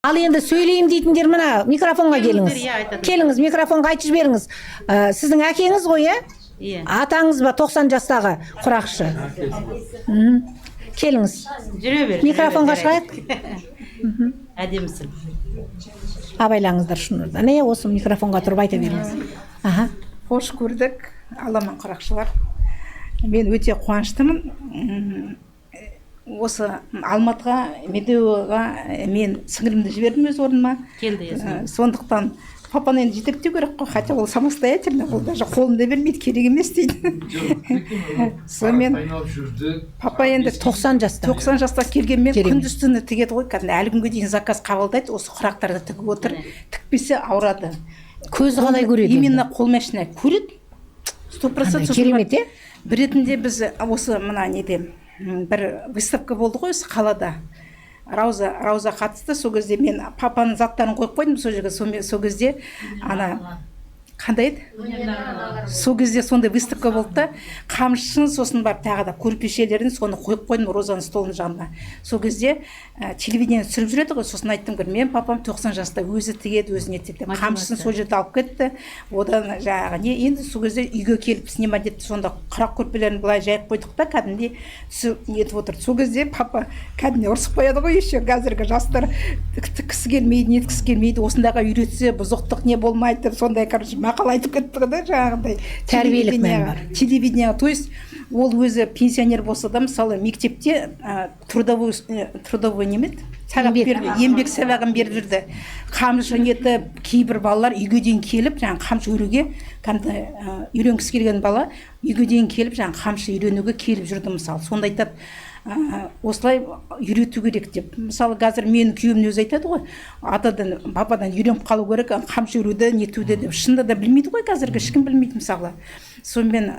Ал енді сөйлеймін дейтіндер мына микрофонға келіңіз. Келіңіз, микрофонға айтып жіберіңіз. Сіздің әкеңіз ғой, Иә. Атаңыз ба 90 жастағы құрақшы? Келіңіз. Жүре бер. Микрофонға шығайық. Әдемісің. Абайлаңыздар шынында. Не осы микрофонға тұрып айта беріңіз. Аха. Қош көрдік, аламан құрақшылар. Мен өте қуаныштымын. Осы Алматыға, Медеуға мен сіңірімді жібердім өз орныма. Келді есің. Сондықтан папаны енді жетектеу керек қой, хотя ол самостоятельно, ол даже қолында бермейді, керек емес дейді. Сонымен папа енді 90 жаста. 90 жаста келгенмен күндіз-түні тігеді ғой, кәдімгі әлі күнге дейін заказ қабылдайды, осы құрақтарды тігіп отыр. Тікпесе ауырады. Көзі қалай көреді? Именно қол машина көреді. 100% керемет, бір ретінде біз осы мына неде бір выставка болды ғой осы қалада. Рауза қатысты. Сол кезде мен папаның заттарын қойып қойдым сол жерге. Сол кезде ана қандай еді? Сол кезде сондай выставка болды да, қамшысын сосын барып тағы да көрпешелерін соны қойып қойдым Розаның столының жанына. Сол кезде телевидение түсіріп жүреді ғой, сосын айттым ғой, мен папам 90 жаста өзі тігеді, өзі нетеді. Қамшысын сол жерде алып кетті. Одан жаңағы не енді сол кезде үйге келіп снимать етті. Сонда құрақ көрпелерін былай жайып қойдық та, кәдімгідей нетіп отыр. Сол кезде папа кәдімгідей ұрсып қояды ғой, еще қазіргі жастар тіккісі келмейді, неткісі келмейді, осындайға үйретсе бұзықтық не болмайды деп сондай короче мақал айтып кетті да, жаңағыдай тәрбиелік мәні бар. Телевидение, то есть ол өзі пенсионер болса да, мысалы мектепте трудовой немет еңбек сабағын беріп жүрді. Қамшы нетіп, кейбір балалар үйге дейін келіп, жаңағы қамшы өруге, үйренгісі келген бала үйге дейін келіп, жаңағы қамшы үйренуге келіп жүрді мысалы. Сонда айтады, осылай үйрету керек деп. Мысалы қазір менің күйеуім өзі айтады ғой, атадан бабадан үйреніп қалу керек, қамшы өруді нетуді деп. Шынында да білмейді ғой, қазіргі ешкім білмейді мысалы. Сонымен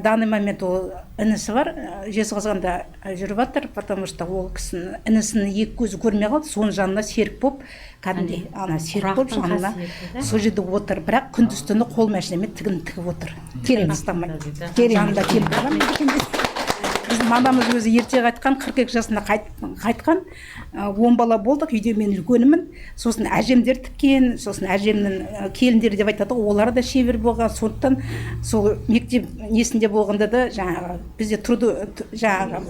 данный момент ол інісі бар, Жезқазғанда жүріп жатыр, потому что ол кісінің інісінің екі көзі көрмей қалды, соның жанына серік болып, кәдімгідей ана серік болып жанына сол жерде отыр, бірақ күндіз-түні қол машинамен тігіп отыр. Жанында келіп біздің мамамыз өзі ерте қайтқан, 42 жасында қайтқан, 10 бала болдық, үйде мен үлкенімін. Сосын әжемдер тіккен, сосын әжемнің келіндері деп айтады, олар да шебер болған. Сондықтан сол мектеп несінде болғанда да жаңағы бізде жаңағы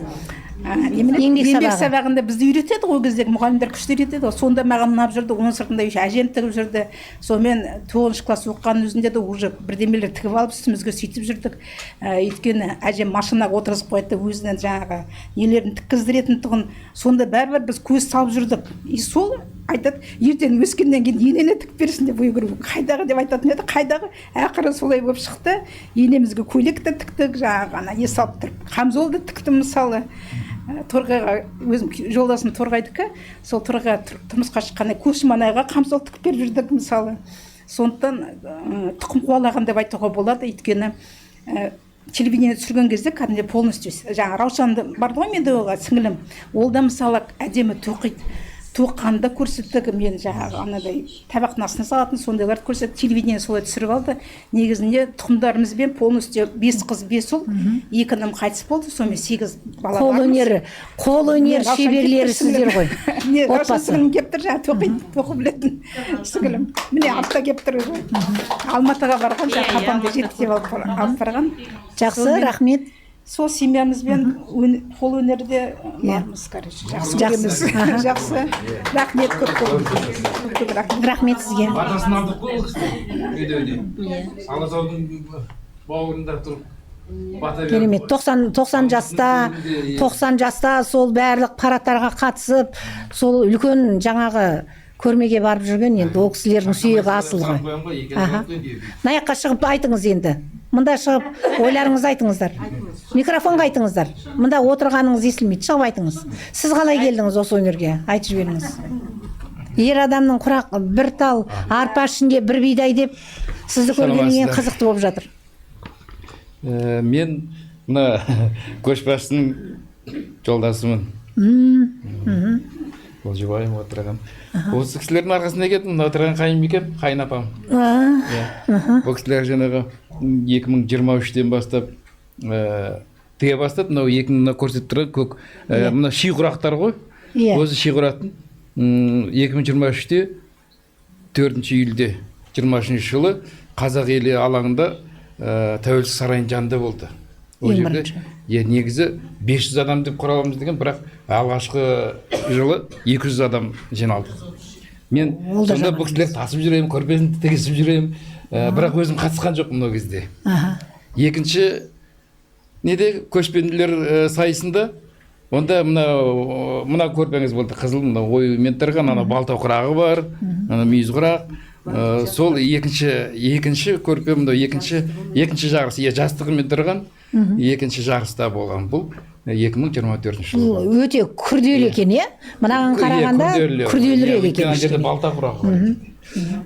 еңбек сабағында бізді үйретеді ғой, кездегі мұғалімдер күшті үйретеді. Сонда маған ұнап жүрді, оның сыртында әжем тігіп жүрді. Сонымен 9 класс оқыған өзінде де уже бірдемелер тігіп алып үстімізге сөйтіп жүрдік. Өйткені әжем машинаға отырғызып қойды, өзінен жаңағы нелерін тіккіздіретін тұғын. Сонда бәрібір біз көз салып жүрдік. И сол айтады, ертең өскеннен кейін енене тігіп берсін деп ойгыру. Қайдағы деп айтатын еді, қайдағы? Ақыры солай болып шықты. Енемізге көйлек те тіктік, жаңағы ана не салып тұрып, қамзол да тіктім мысалы. Торғайға өзім жолдасым Торғайдікі, сол Торғайға тұрмысқа шыққанда көрші маңайға қамзол тігіп беріп жүрдік мысалы. Сондықтан тұқым қуалаған деп айтуға болады, өйткені телевидение түсірген кезде кәдімгідей полностью жаңағы Раушанды барды ғой менде оға сіңілім, ол да мысалы әдемі тоқиды. Тоққанды көрсеттік, мен жаңағы анадай табақтың астына салатын сондайларды көрсетіп, телевидение солай түсіріп алды. Негізінде тұқымдарымызбен полностью 5 қыз 5 ұл, 2 інім қайтыс болды, сонымен 8 бала бар. Қолөнер шеберлері сіздер ғой. Отбасы. Сіңілім кеп тұр, жаңағы тоқы білетін сіңілім. Міне артта кеп тұр. Алматыға барған, жаңағы папамды жетектеп алып барған. Жақсы, рахмет. Сол семьямызбен қол өнерде бармыз, короче, жақсы көреміз. Жақсы. Рахмет көп. Рахмет сізге. Батасын алдық қой ол кісі үйдеуде. Алатаудың бауырында тұрып. Керемет. 90 жаста сол барлық парадтарға қатысып, сол үлкен жаңағы көрмеге барып жүрген, енді ол кісілердің сүйегі асыл ғой. Мына жаққа шығып айтыңыз енді. Мында шығып ойларыңызды айтыңыздар. Микрофонға айтыңыздар. Мында отырғаныңыз естілмейді, шығып айтыңыз. Сіз қалай келдіңіз осы өнерге? Айтып жіберіңіз. Ер адамның құрақ бір тал арпа ішінде бір бидай деп сізді көргеннен қызықты болып жатыр. Мен мына көшбасшының жолдасымын. Ол жұбайым отырған. Осы кісілердің арқасында келдім, мына отырған қайынбикем, қайынапам. Ол кісілер жаңағы 2023-тен бастап тіге бастады. Мынау 2000-на көрсетіп тұрған көк мына ши құрақтар ғой. Өзі ши құратын. 2023-те 4 июльде 23 жылы қазақ елі алаңында тәуелсіз сарайының жанында болды. Ол Ең жерде негізі 500 адам деп құрамыз деген, бірақ алғашқы жылы 200 адам жиналдық. Мен сонда бұл кісілер тасып жүремін, көрпесін тігісіп жүремін, бірақ өзім қатысқан жоқпын ол кезде. Екінші неде көшпенділер сайысында онда мына көрпеңіз болды, қызыл оймен тұрған ана балтау құрағы бар, ана мүйіз құрақ. Сол екінші көрпе, екінші жарыс, жастығымен тұрған екінші жарыста болған. Бұл 2024 жылы. Өте күрделі екен, мынаған қарағанда күрделірек екен. Жерде балта құрағы бар.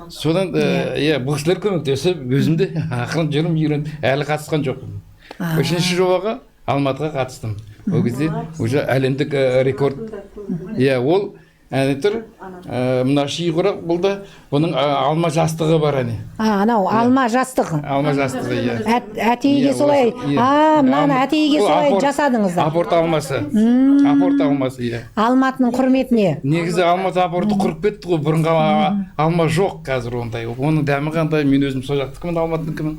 Содан бұл кісілер көмектесіп, өзімде ақырын жүрім үйреніп, әлі қатысқан жоқпын. 3-ші жобаға Алматыға қатыстым. Ол кезде уже әлемдік рекорд. Ол тұр, мына ши құрақ бұл да, бұның алма жастығы бар әне. Анау алма жастығы. Алма жастығы, Әтейге солай, мынаны әтейге солай жасадыңыздар. Апорт алмасы. Апорт алмасы, Алматының құрметіне. Негізі Алматы апорты құрып кетті ғой, бұрынға алма жоқ қазір ондай. Оның дәмі қандай, мен өзім сол жақтікімін, Алматыныкімін.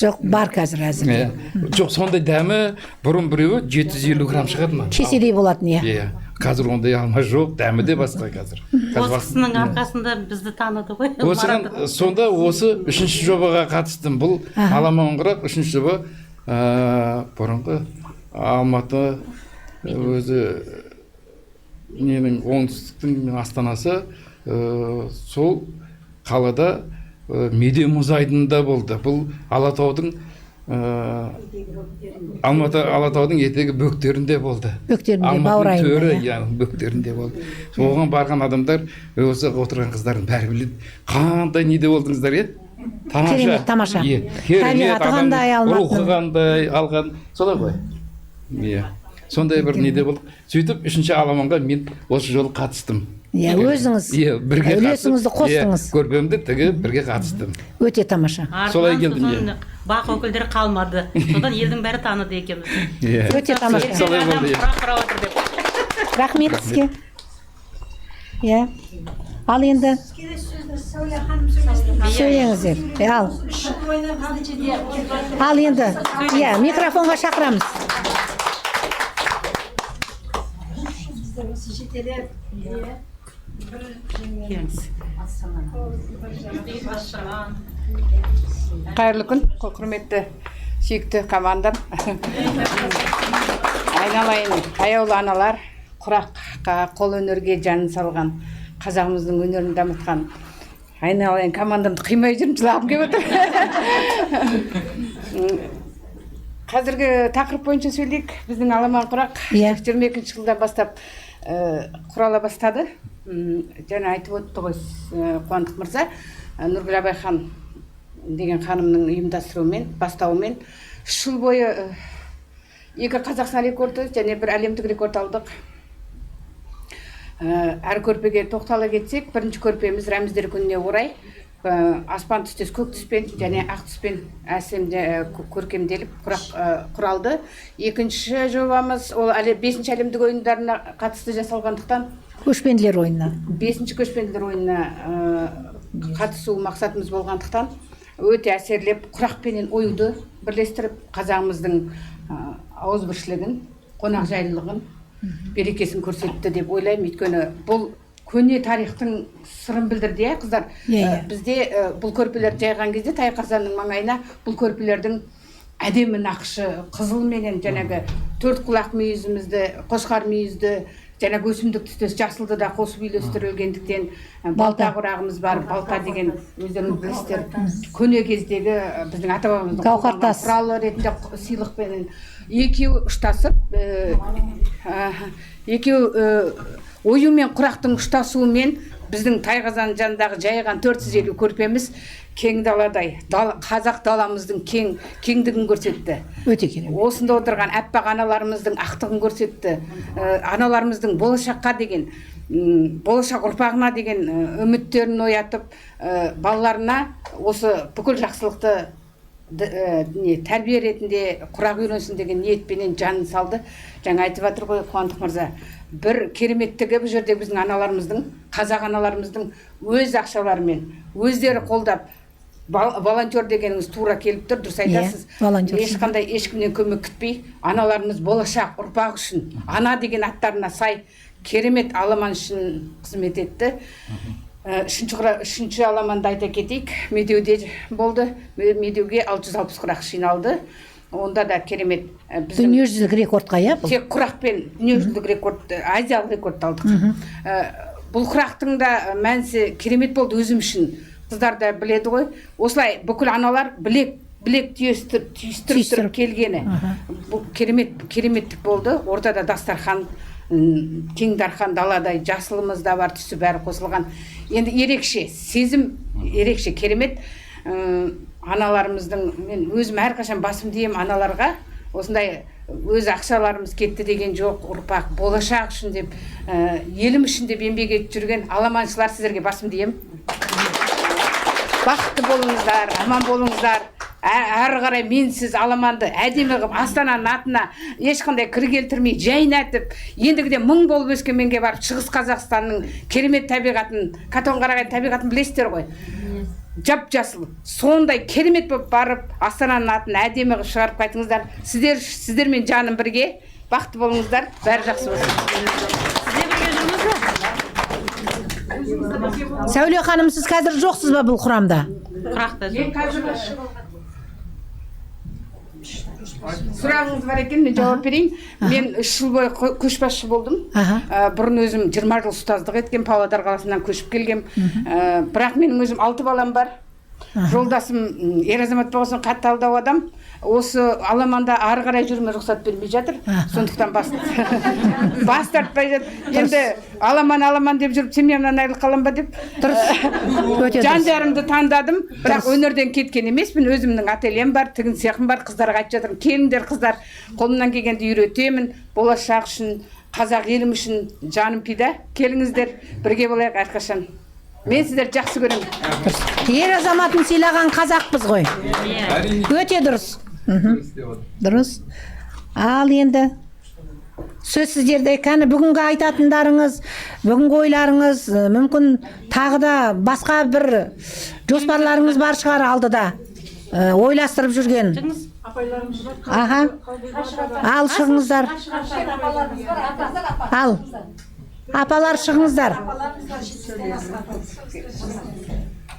Жоқ, бар қазір әзір. Жоқ, сондай дәмі бұрын біреуі 750 грамм шығады ма? Кеседей болатын, Қазір ондай алма жоқ, дәмі де басқа қазір. Осы кісінің арқасында бізді таныды ғой. Сонда осы 3-ші жобаға қатыстым. Бұл аламан құрақ 3-ші жоба бұрынғы Алматы өзі ненің оңтүстіктің астанасы, сол қалада Медеу мұз айдынында болды. Бұл Алатаудың етегі бөктерінде болды. Бөктерінде, баурайында. Бөктерінде болды. Оған барған адамдар, осы отырған қыздардың бәрі біледі. Қандай неде болдыңыздар, Керемет, тамаша. Табиғаты қандай, рухы қандай алған. Солай ғой. Сондай бір неде болдық. Сөйтіп, 3-ші аламанға мен осы жолы қатыстым. Өзіңіз үлесіңізді қостыңыз. Көрпемді тігіп бірге қатыстым. Өте тамаша. Солай келдім. Бақ өкілдері қалмады. Содан елдің бәрі таныды екенбіз. Өте тамаша. Солай болды. Рахмет сізге. Ал енді сөйлеңіздер. Ал енді микрофонға шақырамыз. Қайырлы күн, құрметті сүйікті командам. Айналайын, аяулы аналар, құраққа, қол өнерге жанын салған, қазағымыздың өнерін дамытқан. Айналайын, командамды қимай жүрім, жылағым келіп отыр. Қазіргі тақырып бойынша сөйлейік. Біздің аламан құрақ 22 жылда бастап құрала бастады. Жаңа айтып өтті ғой Қуандық мырза, Нұргүл Абайхан деген ханымның ұйымдастыруымен, бастауымен 3 жыл бойы 2 Қазақстан рекорды және 1 әлемдік рекорд алдық. Әр көрпеге тоқтала кетсек, бірінші көрпеміз рәміздер күніне орай аспан түстес көк түспен және ақ түспен көркемделіп құралды. Екінші жобамыз ол 5-ші әлемдік ойындарына қатысты жасалғандықтан көшпенділер ойынына 5-ші көшпенділер ойынына қатысу мақсатымыз болғандықтан өте әсерлеп құрақпенен оюды бірлестіріп қазағымыздың ауызбіршілігін, қонақжайлылығын, берекесін көрсетті деп ойлаймын. Өйткені бұл көне тарихтың сырын білдірді, қыздар. Бізде бұл көрпелер жайған кезде Тай қазанның маңайына бұл көрпелердің әдемі нақышы қызылменен жаңағы 4 құлақ мүйізімізді, қошқар мүйізді, жаңағы өсімдік түстес жасылды да қосып үйлестірілгендіктен балта құрағымыз бар. Балта деген өздеріңіз білесіздер, көне кездегі біздің ата-бабамыздың құралы ретінде сыйлықпен екеуі ұштасып, ою мен құрақтың ұштасуымен біздің Тайқазан жанындағы жайған 450 көрпеміз кең даладай, қазақ даламыздың кеңдігін көрсетті. Өте керек. Осында отырған әппақ аналарымыздың ақтығын көрсетті. Аналарымыздың болашаққа деген, болашақ ұрпағына деген үміттерін оятып, балаларына осы бүкіл жақсылықты тәрбие ретінде құрақ үйренсін деген ниетпенен жанын салды. Жаңа айтып жатыр ғой Қуандық мырза, бір кереметтігі бұл жерде біздің аналарымыздың, қазақ аналарымыздың өз ақшаларымен өздері қолдап, волонтер дегеніңіз тура келіп тұр, дұрыс айтасыз. Ешқандай ешкімнен көмек күтпей, аналарымыз болашақ ұрпақ үшін ана деген аттарына сай керемет аламан үшін қызмет етті. Үшінші аламанды айта кетейік, Медеуде болды. Медеуге 660 құрақ жиналды. Онда да керемет дүниежүзілік рекордқа, иә? Тек құрақпен дүниежүзілік рекорд, азиялық рекорд алдық. Бұл құрақтың да мәнісі керемет болды өзім үшін. Қыздар да біледі ғой. Осылай бүкіл аналар білек түйістіріп келгені. Бұл кереметтік болды. Ортада дастархан, кең дархан даладай жасылымыз да бар, түсі бәрі қосылған. Енді ерекше, сезім ерекше керемет. Аналарымыздың, мен өзім әрқашан басым дейім аналарға, осындай өз ақшаларымыз кетті деген жоқ, ұрпақ болашақ үшін деп, елім үшін деп еңбек етіп жүрген аламаншылар, сіздерге басым дейім. Бақытты болыңыздар, аман болыңыздар. Әрі қарай мен сіз аламанды әдемі қылып Астананың атына ешқандай кір келтірмей жайнатып, ендігіде 1000 болып өскеменге барып Шығыс Қазақстанның керемет табиғатын, Катонқарағай табиғатын білесіздер ғой. Жап-жасыл, сондай керемет болып барып Астананың атын әдемі қылып шығарып қайтыңыздар. Сіздермен жаным бірге, бақытты болыңыздар, бәрі жақсы болсын. Сәуле ханым, сіз қазір жоқсыз ба бұл құрамда? Құрақта жоқ. Сұрағыңыз бар екен, мен жауап берейін. Мен 3 жыл бойы көшбасшы болдым. Бұрын өзім 20 жыл ұстаздық еткен, Павлодар қаласынан көшіп келгем. Бірақ менің өзім 6 балам бар. Жолдасым ер азамат болсын, қатты алдау адам. Осы аламанда ары қарай жүруіме рұқсат бермей жатыр. Сондықтан бас тартпай жатыр. Енді аламан деп жүріп, семьямнан айырылып қалам ба деп. Жан жарымды таңдадым, бірақ өнерден кеткен емеспін. Өзімнің ательем бар, тігін цехым бар. Қыздарға айтып жатырмын, келіңдер қыздар, қолымнан келгенді үйретемін. Болашақ үшін, қазақ елім үшін жаным пида. Келіңіздер, бірге болайық әрқашан. Мен сіздерді жақсы көремін. Ер азаматын сыйлаған қазақпыз ғой. Өте дұрыс. Дұрыс. Ал енді сөз сіздерде, кәні бүгінгі айтатындарыңыз, бүгінгі ойларыңыз, мүмкін тағы да басқа бір жоспарларыңыз бар шығар алдыда, ойластырып жүрген. Аха. Ал шығыңыздар. Ал. Апалар шығыңыздар.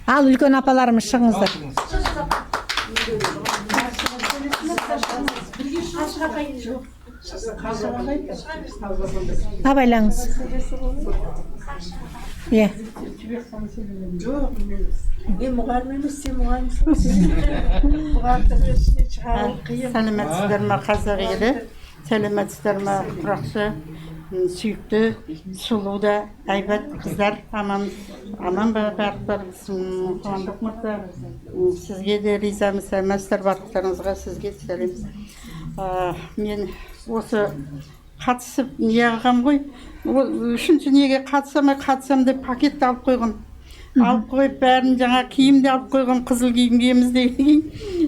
Ал үлкен апаларымыз шығыңыздар. Абайлаңыз. Мен мұғалім емес, сен мұғалімсің. Сәлеметсіздер ме қазақ елі, сәлеметсіздер ме құрақшы, сүйікті, сұлу да, әйбат қыздар, аман барлықтар, Қуандық мырза, сізге де ризамыз, сәлеметсіздер барлықтарыңызға, сізге сәлем. Мен осы қатысып неғығам ғой, үшінші неге қатысам деп пакетті алып қойғым. Алып қойып бәрін жаңа киімді алып қойғым, қызыл киім киеміз деген.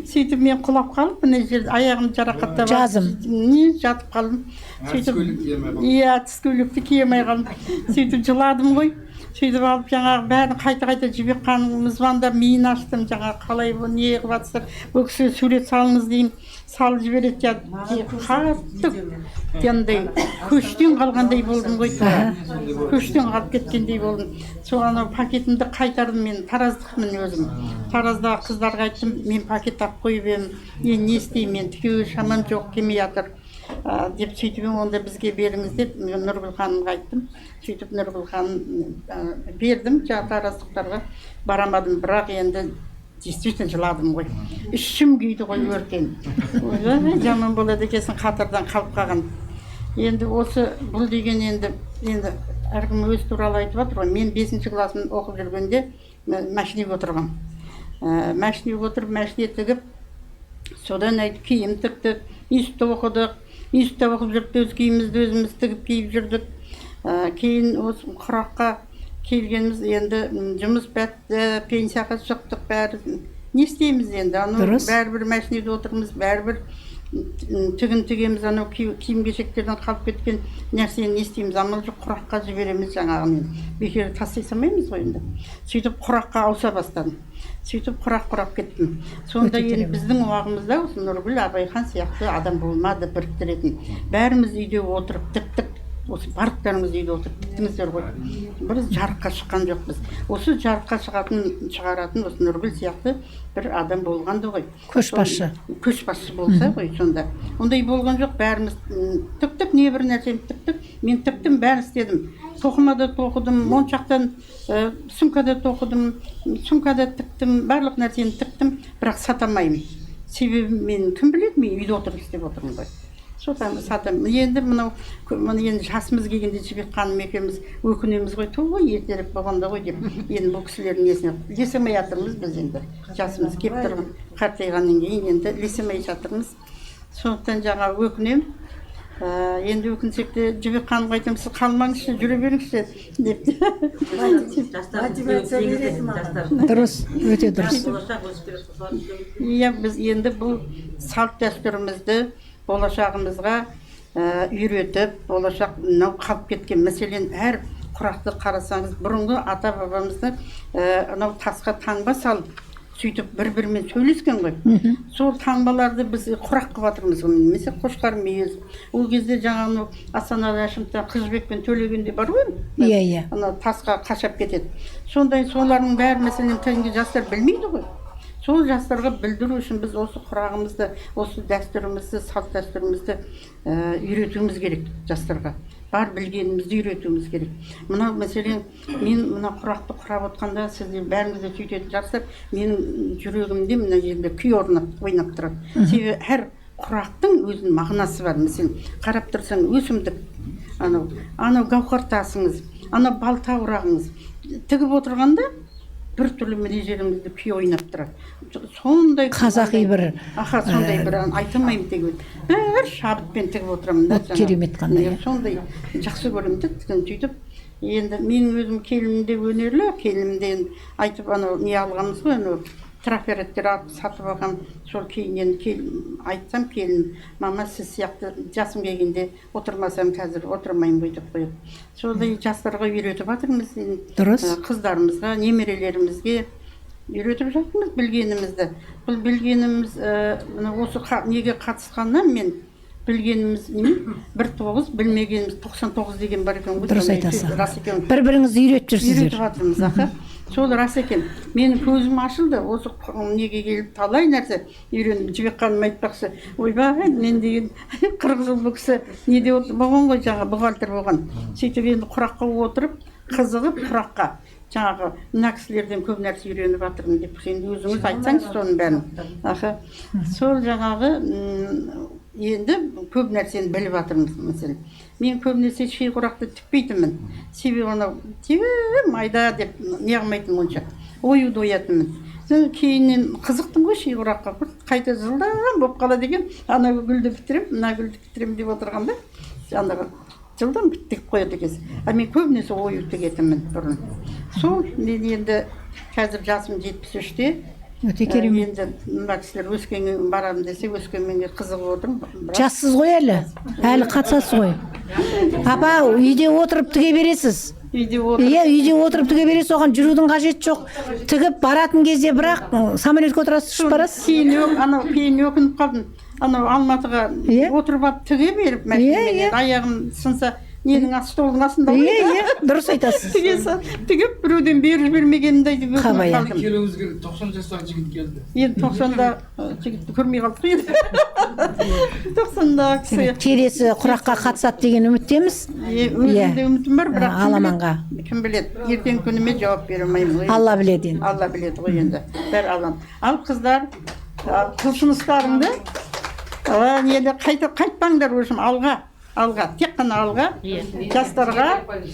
Сөйтіп мен құлап қалып, мына жерде аяғым жарақаттап жазым. Жатып қалдым. Сөйтіп түс көйлекті киемей қалдым. Сөйтіп жыладым ғой. Сөйтіп алып жаңағы бәрін қайта жібек қанымыз звондап миын аштым, жаңағы қалай бұл не қылып жатсыздар, бұл кісі сурет салыңыз деймін, салып жібереді. Қатты андай көштен қалғандай болдым ғой, көштен қалып кеткендей болдым. Сол анау пакетімді қайтардым, мен тараздықпын өзім. Тараздағы қыздарға айттым, мен пакет алып қойып едім, мен не істеймін, мен тіреуге шамам жоқ, келмей жатыр деп. Сөйтіп онда бізге беріңіз деп мен Нұргүл ханымға айттым. Сөйтіп Нұргүл ханым бердім, тараздықтарға барамадым, бірақ енді действительно жыладым ғой. Ішім күйді ғой өртен. Жаман болады екенсің, қатардан қалып қалған. Енді осы бұл деген енді әркім өз туралы айтып жатыр ғой. Мен 5-ші классын оқып жүргенде машинеге отырғам. Машинеге отырып, машине тігіп, содан айтып киім тіктік, институтта оқыдық. Институтта оқып жүріп, өз киімімізді өзіміз тігіп киіп жүрдік. Кейін осы құраққа келгеніміз енді жұмыс бәтті, пенсияға шықтық бәрі. не істейміз енді, Дұрыс. бәрібір машинеде отырмыз, бәрібір тігін тігеміз, анау киім кешектерден қалып кеткен нәрсені не істейміз, амал жоқ, құраққа жібереміз жаңағымен. Бекер тастай салмаймыз ғой енді. Сөйтіп құраққа ауса бастадым. Сөйтіп құрақ кеттім. Сонда енді біздің уағымызда осы Нұргүл Абайхан сияқты адам болмады біріктіретін. Бәріміз үйде отырып тіптік, осы барлықтарыңыз үйде отырып біттіңіздер ғой. Біз жарыққа шыққан жоқпыз. Осы жарыққа шығаратын осы Нұргүл сияқты бір адам болғанды ғой. Көшбасшы болса ғой сонда. Ондай болған жоқ, бәріміз тіктік, не бір нәрсені тіктік. Мен тіктім, бәрін істедім. Тоқымада тоқыдым, моншақтан сумкада тоқыдым, сумкада тіктім, барлық нәрсені тіктім, бірақ сатамаймын. Себебі мен кім біледі, мен үйде отырып істеп отырмын ғой. Сатамын. Енді мынау енді жасымыз келгенде Жібек ханым екеуміз өкінеміз ғой, той ертерек болғанда ғой деп. Енді бұл кісілердің несіне ілесемей жатырмыз біз енді. Жасымыз келіп тұрған, қартайғаннан кейін енді ілесемей жатырмыз. Сондықтан жаңа өкінем. Енді өкінсек те Жібек ханымға айтамын, сіз қалмаңызшы, жүре беріңізші деп. Дұрыс, өте дұрыс. Иә, біз енді бұл салт дәстүрімізді болашағымызға үйретіп, болашақ мынау қалып кеткен. Мәселен, әр құрақты қарасаңыз, бұрынғы ата бабамызды анау тасқа таңба салып, сөйтіп бір-бірімен сөйлескен ғой. Сол таңбаларды біз құрақ қылып жатырмыз. Немесе Қошқар мүйіз. Ол кезде жаңағы Асаналы Әшімовтан Қыз-Жібек пен Төлегенде бар ғой. Иә. Анау тасқа қашап кетеді. Сондай солардың бәрі мәселен кейінгі жастар білмейді ғой. Сол жастарға білдіру үшін біз осы құрағымызды, осы дәстүрімізді, салт дәстүрімізді үйретуіміз керек жастарға. Бар білгенімізді үйретуіміз керек. Мына мәселен, мен мына құрақты құрап отқанда, сіздер бәріңізді сөйтетін жастар, менің жүрегімде мына жерде күй ойнап тұрады. Себебі әр құрақтың өзінің мағынасы бар. Мәселен, қарап тұрсаң, өсімдік, анау гауһар тасыңыз, анау балта орағыңыз тігіп отырғанда бір түрлі міне жерімізді күй ойнап тұрады. Сондай қазақи бір сондай бір айтылмаймын деген. Бір шабытпен тігіп отырамын да. Керемет қандай. Сондай жақсы көремін де сөйтіп. Енді мен өзім келінімде өнерлі, келінімде айтып анау не алғанбыз ғой, анау трафареттер сатып алғам. Сол кейіннен айтсам келін, мама сіз сияқты жасым келгенде отырмасам қазір отырмаймын ғой деп қойып. Сондай жастарға үйретіп жатырмыз. Дұрыс. Қыздарымызға, немерелерімізге үйретіп жатырмыз білгенімізді. Бұл білгеніміз осы неге қатысқаннан мен білгеніміз неме? 19, білмегеніміз 99 деген бар екен ғой. Дұрыс айтасың. Бір-біріңізді үйретіп жүрсіздер. Үйретіп жатырмыз, аха. Сол рас екен. Менің көзім ашылды. Осы неге келіп талай нәрсе үйрендім. Жібек ханым айтпақшы, ойбай, мен деген 40 жыл бұл кісі неде болған ғой, жаңа бухгалтер болған. Сөйтіп енді құраққа отырып, қызығып құраққа. Жаңағы мына кісілерден көп нәрсе үйреніп жатырмын деп, енді өзіңіз айтсаңыз соның бәрін. Аха. Сол жаңағы енді көп нәрсені біліп жатырмыз мәселен. Мен көбінесе ши құрақты тікпейтінмін. Себебі анау майда деп неғылмайтын онша. Оюды оятынмын. Кейіннен қызықтым ғой ши құраққа. Қайта жылдам болып қала деген, ана гүлді бітірем, мына гүлді бітірем деп отырғанда, жаңағы жылдам бітіп қояды екенсіз. Мен көбінесе ою тігетінмін бұрын. Сол енді қазір жасым 73-те. Өте керемет. Енді мына кісілер өскенге барамын десе, өскенменге қызығып отырмын. Жассыз ғой әлі қатысасыз ғой. Апа, үйде отырып тіге бересіз. Иә, үйде отырып тіге бересіз, оған жүрудің қажеті жоқ. Тігіп баратын кезде бірақ самолетке отырасыз, ұшып барасыз. Кейін өкініп қалдым. Анау Алматыға отырып алып тіге беріп, мәшинемен аяғым сынса, ненің столдың астында ғой. Иә, дұрыс айтасыз. Тігіп біреуден беріп бермегенімді айтып Қабая. Келуіңіз керек, 90 жастағы жігіт келді. Енді 90-да жігітті көрмей қалдық еді. 90-да кісі. Келесі құраққа қатысады деген үміттеміз. Өзімде үмітім бар, бірақ аламанға. Кім біледі, ертең күніме жауап бере алмаймын ғой. Алла біледі. Алла біледі ғой енді. Бәрі Аллам. Ал қыздар, құлшыныстарыңды қайтпаңдар өзім алға, тек қана алға, жастарға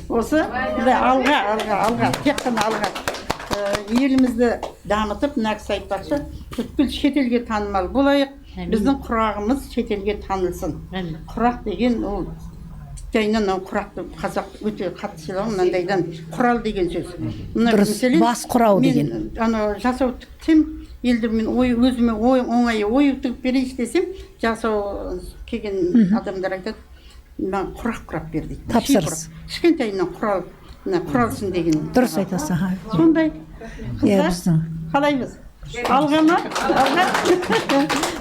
осы алға, тек қана алға. Елімізді дамытып, мына кісі айтпақшы, бүткіл шетелге танымал болайық, біздің құрағымыз шетелге танылсын. Құрақ деген ол жайынан құрақты қазақ өте қатты сыйлаған, мынандайдан құрал деген сөз. Дұрыс, бас құрау деген. Мен жасау тіксем, елдер мен өзіме оңай ой тігіп берейінші десем, жасау келген адамдар айтады, маған құрақ бер дейді. Тапсырыс. Кішкентайынан құралсын деген. Дұрыс айтасың. Сондай. Иә, Қыздар, біздің. қалаймыз? Алға ма?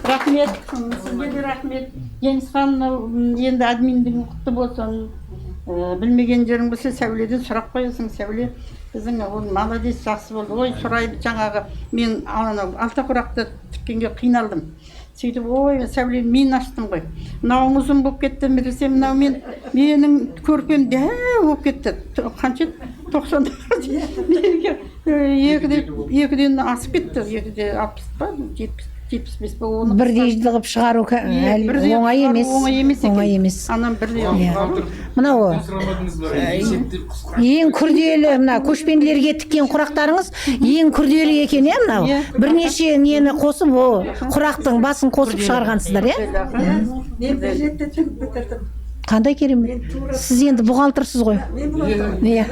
Рахмет. Сізге де рахмет. Жеңісхан енді админдің құтты болсын. Білмеген жерің болса Сәуледен сұрақ қоясың. Сәуле біздің ол молодец, жақсы болды. Ой, сұрайды жаңағы мен алтақұрақты тіккенге қиналдым. Сөйтіп, ой, Сәуле, мен аштым ғой. Мынауың ұзын болып кетті, білсем, мынау менің көрпем дәу болып кетті. Қанша 90 екіден асып кетті. 260 па, 75 па, оны Бірдей қылып шығару оңай емес. Оңай емес. Анам бірдей. Мынау ең күрделі, мына көшпенділерге тіккен құрақтарыңыз ең күрделі екен, иә, мынау. Бірнеше нені қосып, құрақтың басын қосып шығарғансыздар, иә? Мен бір ретте тігіп бітірдім. Қандай керемет. Сіз енді бұғалтырсыз ғой. Иә.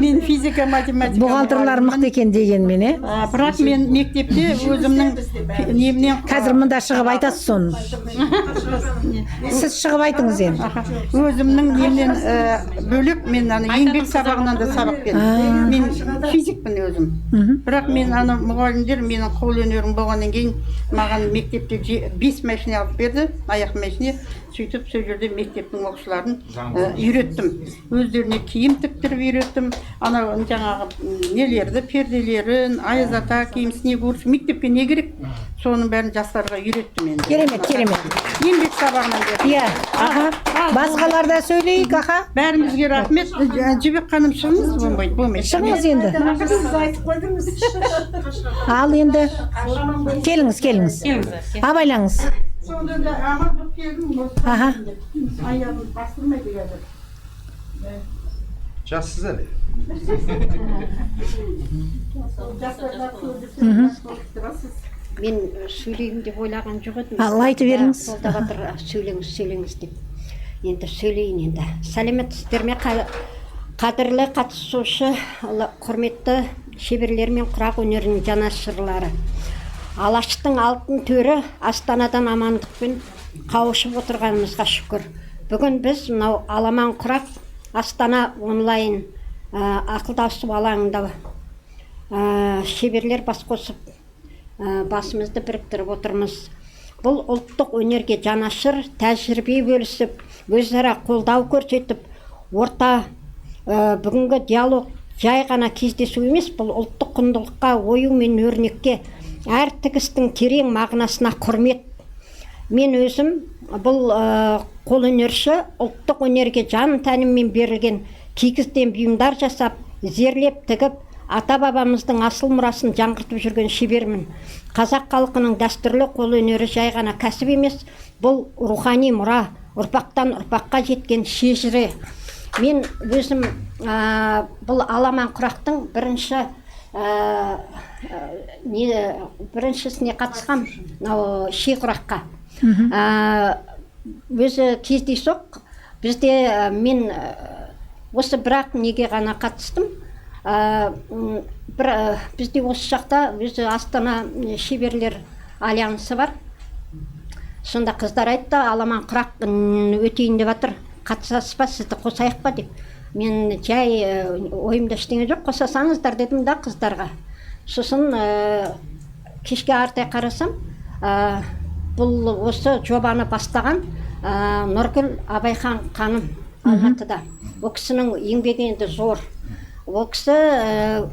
Мен физика, математика. Бұғалтырлар мықты екен дегенмен, иә? Бірақ мен мектепте өзімнің немнен Қазір мында шығып айтасыз соны. Сіз шығып айтыңыз енді. өзімнің немнен бөлек мен еңбек сабағынан да сабақ бердім. Мен физикпін өзім. Бірақ мен мұғалімдер менің қол өнерім болғаннан кейін маған мектепте 5 машина алып берді, аяқ машина. Сөйтіп сол жерде мектептің оқушыларын үйреттім. Өздеріне киім тіктіріп үйреттім. Анау жаңағы нелерді, перделерін, аяз ата киім, снегурс, мектепке не керек? Соның бәрін жастарға үйреттім енді. Керемет. Еңбек сабағынан бердім. Иә, аха. Басқалар да сөйлейік, аха. Бәрімізге рахмет. Жібек ханым шығыңыз, болмайды. Шығыңыз енді. Сіз айтып қойдыңыз. Ал енді. Келіңіз. Абайлаңыз. Сонда да аман болып келдім. Аха. Аяғым бастырмайды қазір. Жақсыз әлі. Мен сөйлеймін деп ойлаған жоқ едім. Ал айтып беріңіз. Қолдаватыр, сөйлеңіз деп. Енді сөйлейін енді. Сәлеметсіздер ме, қадірлі қатысушы, құрметті шеберлер мен құрақ өнерінің жанашырлары. Алаштың алтын төрі Астанадан амандықпен қауышып отырғанымызға шүкір. Бүгін біз мынау аламан құрақ Астана онлайн ақылдасу алаңында шеберлер бас қосып басымызды біріктіріп отырмыз. Бұл ұлттық өнерге жанашыр, тәжірибе бөлісіп, өзара қолдау көрсетіп, бүгінгі диалог жай ғана кездесу емес, бұл ұлттық құндылыққа, ою мен өрнекке, әр тігістің терең мағынасына құрмет. Мен өзім бұл қолөнерші, ұлттық өнерге жан тәніммен берілген кигізден бұйымдар жасап, зерлеп тігіп, ата-бабамыздың асыл мұрасын жаңғыртып жүрген шебермін. Қазақ халқының дәстүрлі қолөнері жай ғана кәсіп емес, бұл рухани мұра, ұрпақтан ұрпаққа жеткен шежіре. Мен өзім бұл аламан құрақтың біріншісіне қатысқам, ши құраққа. Өзі кездейсоқ, мен осы бірақ неге ғана қатыстым. Бізде осы жақта өзі Астана шеберлер альянсы бар. Сонда қыздар айтты, аламан құрақ өтейін деп жатыр, қатысасыз ба, сізді қосайық па деп. Мен жай ойымда ештеңе жоқ, қосасаңыздар дедім да қыздарға. Сосын кешке артай қарасам, бұл осы жобаны бастаған Нұргүл Абайхан ханым Алматыда. Ол кісінің еңбегі енді зор. Ол кісі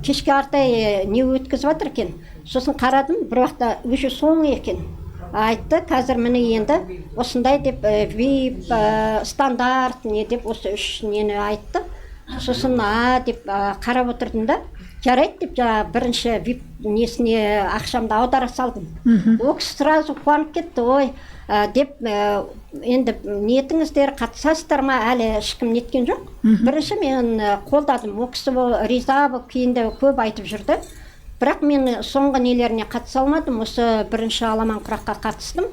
кешке артай не өткізіп жатыр екен. Сосын қарадым, бір уақытта өше соңы екен. Айтты, қазір міне енді осындай деп вип, стандарт не деп осы үш нені айтты. Сосын деп қарап отырдым да, жарайды деп бірінші вип несіне ақшамды аудара салдым. Ол кісі сразу қуанып кетті, ой деп енді ниетіңіздер қатысасыздар ма, әлі ешкім неткен жоқ. Бірінші мен қолдадым, ол кісі риза болып кейінде көп айтып жүрді. Бірақ мен соңғы нелеріне қатыса алмадым. Осы бірінші аламан құраққа қатыстым.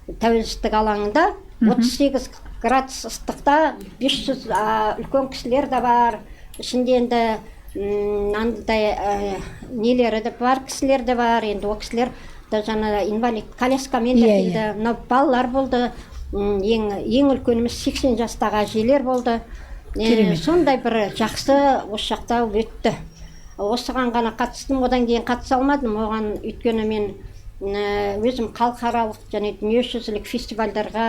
Тәуелсіздік алаңында 38 градус ыстықта 500 үлкен кісілер де бар. Ішінде енді андай нелері де бар, кісілер де бар. Енді ол кісілер да жаңа инвалид коляскамен де келді. Мынау балалар болды. Ең үлкеніміз 80 жастағы әжелер болды. Сондай бір жақсы осы жақта өтті. Осыған ғана қатыстым, одан кейін қатыса алмадым. Оған өйткені мен өзім халықаралық және дүниежүзілік фестивальдарға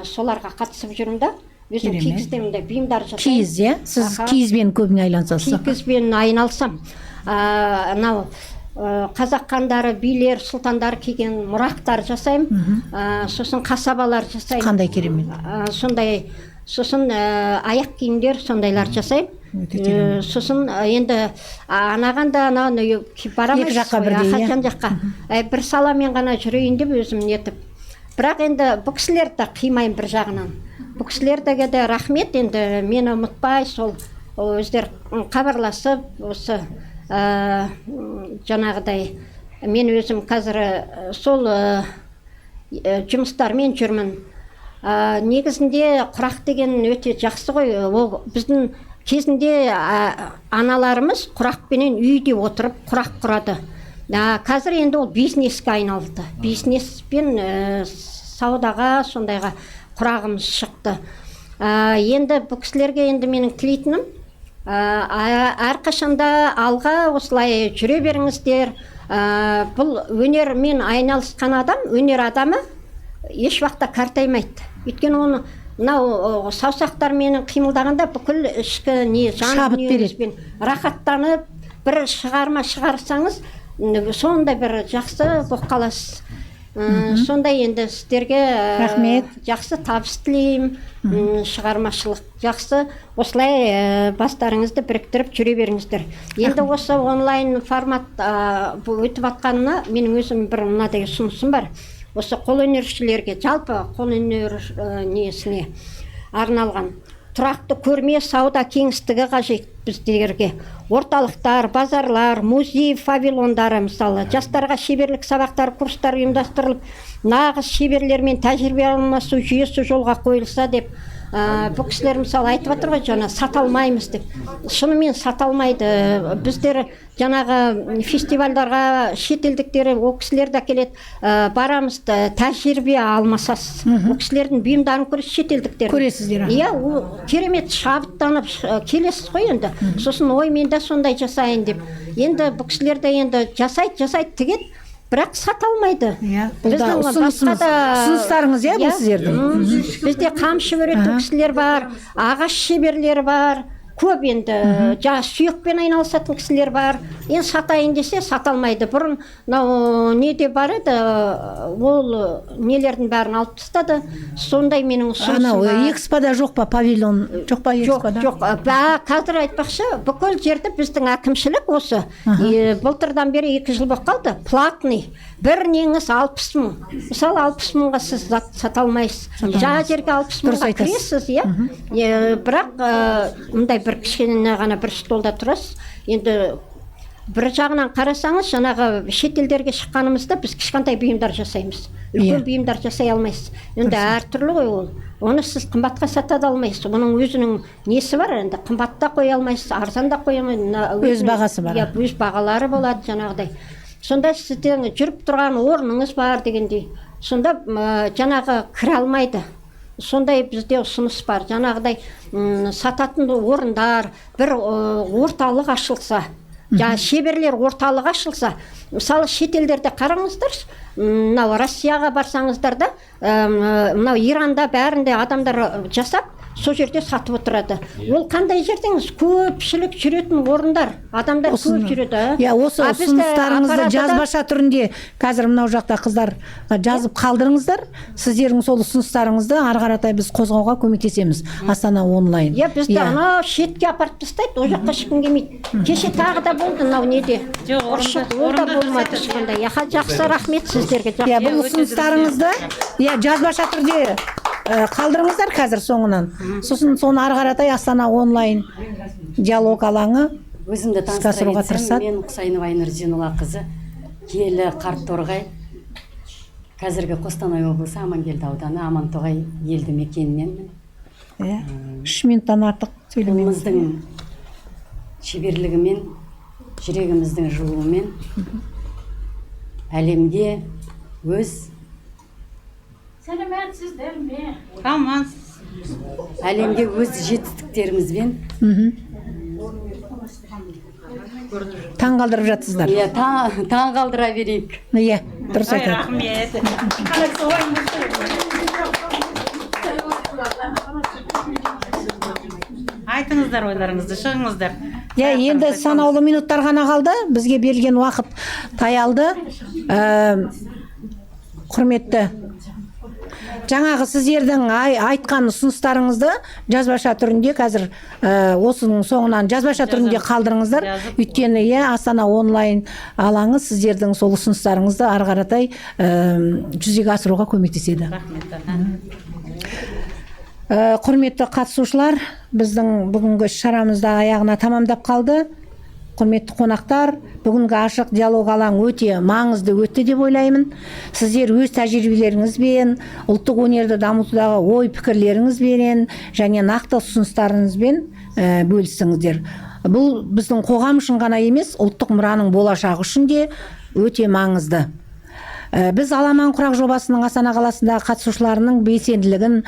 соларға қатысып жүрмін да. Өзім киіздемін де, бұйымдар жасаймын. Киіз, сіз киізбен көбіне айналысасыз. Киізбен айналсам. Анау қазақ хандары, билер, сұлтандар киген мұрақтар жасаймын. Сосын қасабалар жасаймын. Қандай керемет. Сосын аяқ киімдер сондайлар жасаймын. Сосын енді анағанда барамыз жан жаққа. Бір саламен ғана жүрейін деп өзім нетіп. Бірақ енді бұл кісілерді қимайын бір жағынан. Бұл кісілердіге де рахмет, енді мені ұмытпай, сол өздер хабарласып, осы жаңағыдай мен өзім қазір сол жұмыстармен жүрмін. Негізінде құрақ деген өте жақсы ғой. Ол біздің кезінде аналарымыз құрақпенен үйде отырып құрақ құрады. Қазір енді ол бизнеске айналды. Бизнеспен саудаға сондайға құрағымыз шықты. Енді бұл кісілерге енді менің тілейтінім, әрқашанда алға осылай жүре беріңіздер. Бұл өнермен айналысқан адам, өнер адамы еш уақытта қартаймайды. Өйткені оны мынау саусақтармен қимылдағанда бүкіл ішкі жан дүниеңізбен рахаттанып, бір шығарма шығарсаңыз, сондай бір жақсы болып қаласыз. Сондай енді сіздерге рахмет, жақсы табыс тілеймін, шығармашылық жақсы, осылай бастарыңызды біріктіріп жүре беріңіздер. Енді осы онлайн формат өтіп атқанына менің өзім бір мынадай ұсынысым бар. Осы қолөнершілерге, жалпы қолөнер несіне арналған тұрақты көрме, сауда кеңістігі қажет біздерге. Орталықтар, базарлар, музей павильондары, мысалы, жастарға шеберлік сабақтар, курстар ұйымдастырылып, нағыз шеберлермен тәжірибе алмасу жүйесі жолға қойылса деп, бұл кісілер мысалы айтып отыр ғой, жаңа сата алмаймыз деп. Шынымен сата алмайды. Біздер жаңағы фестивальдарға шетелдіктері, ол кісілер де келеді, барамыз, тәжірибе алмасасыз. Ол кісілердің бұйымдарын көресіз, шетелдіктер. Көресіздер. Иә, ол керемет шабыттанып келесіз ғой енді. Сосын ой, мен де сондай жасайын деп. Енді бұл кісілер де енді жасайды, тігеді. Бірақ сата алмайды. Бұл да ұсыныстарыңыз, бұл сіздердің. Бізде қамшы өретін кісілер бар, ағаш шеберлері бар, көп енді сүйекпен айналысатын кісілер бар. Енді сатайын десе сата алмайды. Бұрын неде бар еді, ол нелердің бәрін алып тастады. Сондай менің ұсынысым бар. Экспода жоқ па, павильон жоқ па экспода? Жоқ. Қазір айтпақшы, бүкіл жерді біздің әкімшілік осы. Былтырдан бері 2 жыл болып қалды. Платный. Бір неңіз 60 мың. Мысалы 60 мыңға сіз сата алмайсыз. Жаңа жерге 60 мыңға кіресіз, бірақ мұндай бір кішкене ғана бір столда тұрасыз. Енді бір жағынан қарасаңыз, жаңағы шетелдерге шыққанымызда біз кішкентай бұйымдар жасаймыз. Үлкен бұйымдар жасай алмайсыз. Енді әртүрлі ғой ол. Оны сіз қымбатқа сата да алмайсыз. Оның өзінің несі бар, енді қымбатта қоя алмайсыз, арзан да қоя алмайсыз. Өз бағасы бар. Өз бағалары болады жаңағыдай. Сонда сіздің жүріп тұрған орныңыз бар дегендей. Сонда жаңағы кіре алмайды. Сондай бізде ұсыныс бар. Жаңағыдай сататын орындар, бір орталық ашылса, шеберлер орталық ашылса, мысалы шетелдерде қараңыздар, мынау Россияға барсаңыздар да, мынау Иранда бәрінде адамдар жасап, сол жерде сатып отырады. Ол қандай жердеңіз? Көпшілік жүретін орындар, адамдар көп жүреді. Осы ұсыныстарыңызды жазбаша түрінде қазір мынау жақта қыздар жазып қалдырыңыздар. Сіздердің сол ұсыныстарыңызды ары қаратай біз қозғауға көмектесеміз. Астана онлайн. Бізді анау шетке апарып тастайды, ол жаққа ешкім келмейді. Кеше тағы да болды мынау неде? Ол да болмады ешқандай. Жақсы, рахмет сіздерге. Бұл ұсыныстарыңызды жазбаша түрде қалдырыңыздар қазір соңынан. Сосын соны ары қаратай Астана онлайн диалог алаңы өзімді таныстыра кетсем, мен Құсайынова Айнұр Зейноллақызы, киелі Қарторғай, қазіргі Қостанай облысы Амангелді ауданы Амантоғай елді мекенінен. 3 минуттан артық сөйлемеңіз. шеберлігімен, жүрегіміздің жылуымен әлемге өз әлемге өз жетістіктерімізбен таң қалдырып жатсыздар. иә таң қалдыра берейік. Иә, дұрыс айтады. Рахмет. Айтыңыздар ойларыңызды, шығыңыздар. Иә, енді санаулы минуттар ғана қалды. Бізге берілген уақыт таялды. Құрметті, жаңағы сіздердің айтқан ұсыныстарыңызды жазбаша түрінде қазір осының соңынан жазбаша түрінде қалдырыңыздар. Өйткені Астана онлайн алаңы сіздердің сол ұсыныстарыңызды ары қаратай жүзеге асыруға көмектеседі. Құрметті қатысушылар, біздің бүгінгі шарамызды аяғына тамамдап қалды. Құрметті қонақтар, бүгінгі ашық диалог алаңы өте маңызды өтті деп ойлаймын. Сіздер өз тәжірибелеріңізбен, ұлттық өнерді дамытудағы ой пікірлеріңізбен және нақты ұсыныстарыңызбен бөлістіңіздер. Бұл біздің қоғам үшін ғана емес, ұлттық мұраның болашағы үшін де өте маңызды. Біз Аламан құрақ жобасының Астана қаласындағы қатысушыларының белсенділігін,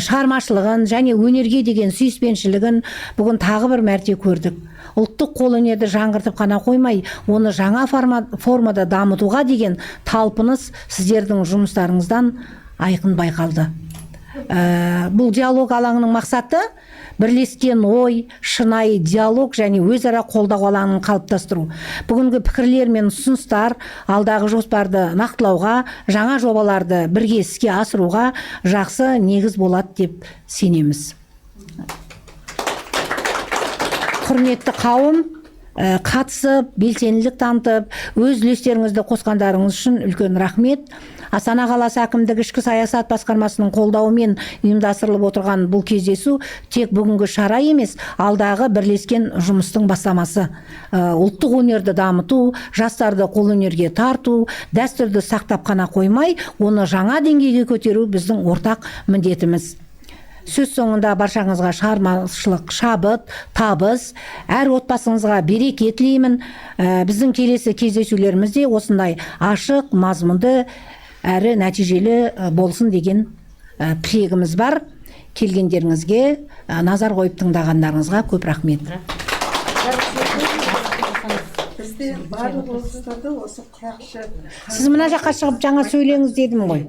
шығармашылығын және өнерге деген сүйіспеншілігін бүгін тағы бір мәрте көрдік. Ұлттық қолөнерді жаңғыртып қана қоймай, оны жаңа формада дамытуға деген талпыныс сіздердің жұмыстарыңыздан айқын байқалды. Бұл диалог алаңының мақсаты бірлескен ой, шынайы диалог және өзара қолдау алаңын қалыптастыру. Бүгінгі пікірлер мен ұсыныстар алдағы жоспарды нақтылауға, жаңа жобаларды бірге іске асыруға жақсы негіз болады деп сенеміз. Құрметті қауым, қатысып, белсенділік танытып, өз үлестеріңізді қосқандарыңыз үшін үлкен рахмет. Астана қаласы әкімдігі ішкі саясат басқармасының қолдауымен ұйымдастырылып отырған бұл кездесу тек бүгінгі шара емес, алдағы бірлескен жұмыстың бастамасы. Ұлттық өнерді дамыту, жастарды қолөнерге тарту, дәстүрді сақтап қана қоймай, оны жаңа деңгейге көтеру біздің ортақ міндетіміз. Сөз соңында баршаңызға шығармашылық шабыт, табыс, әр отбасыңызға береке тілеймін. Біздің келесі кездесулерімізде осындай ашық, мазмұнды әрі нәтижелі болсын деген тілегіміз бар. Келгендеріңізге, назар қойып тыңдағандарыңызға көп рахмет. Бізде барлық облыстарда осы құрақшы Сіз мына жаққа шығып жаңа сөйлеңіз дедім ғой.